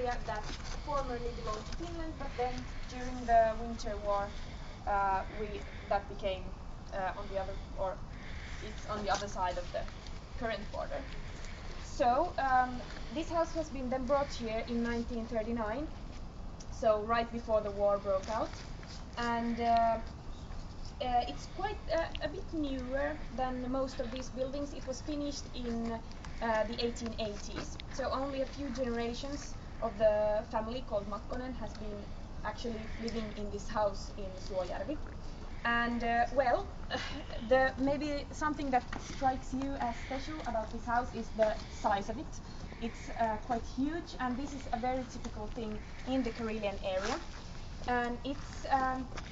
area that formerly belonged to Finland, but then during the Winter War, that became on the other, or it's on the other side of the current border. So this house has been then brought here in 1939, so right before the war broke out, and it's quite a bit newer than most of these buildings. It was finished in the 1880s, so only a few generations of the family called Makkonen has been actually living in this house in Suojärvi. And well, maybe something that strikes you as special about this house is the size of it. It's quite huge, and this is a very typical thing in the Karelian area. And it's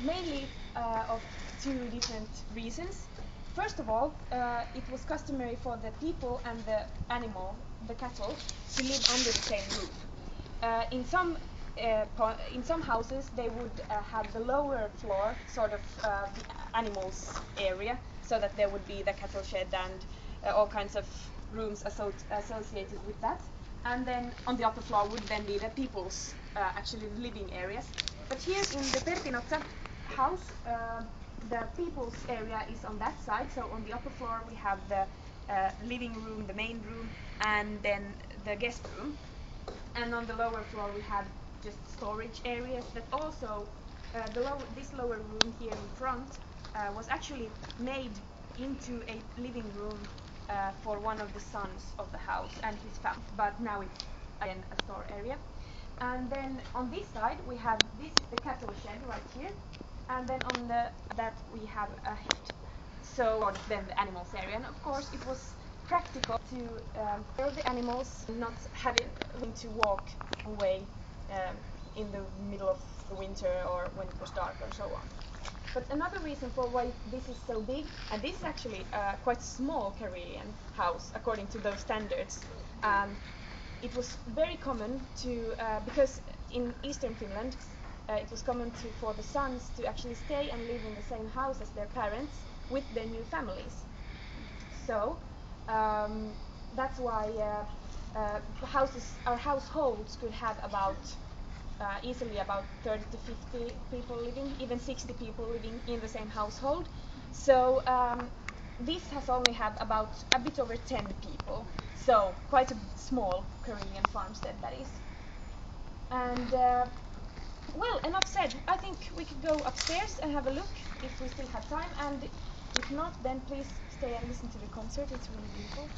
mainly of two different reasons. First of all, it was customary for the people and the animal, the cattle, to live under the same roof. In some houses, they would have the lower floor, sort of the animals area, so that there would be the cattle shed and all kinds of rooms associated with that. And then on the upper floor would then be the people's actually living areas. But here in the Pertinotsa house, the people's area is on that side. So on the upper floor we have the living room, the main room, and then the guest room. And on the lower floor we have just storage areas that also, this lower room here in front was actually made into a living room for one of the sons of the house and his family, but now it's again a store area. And then on this side we have, this is the cattle shed right here, and then on that we have a shed. So then the animals area, and of course it was practical to serve the animals, not having to walk away in the middle of the winter or when it was dark or so on. But another reason for why this is so big, and this is actually quite a small Karelian house according to those standards. It was very common to, because in eastern Finland it was common for the sons to actually stay and live in the same house as their parents with their new families. So that's why our households could have about easily about 30 to 50 people living, even 60 people living in the same household. So this has only had about a bit over 10 people. So quite a small Karelian farmstead that is. And well, enough said. I think we could go upstairs and have a look if we still have time, and if not, then please stay and listen to the concert. It's really beautiful.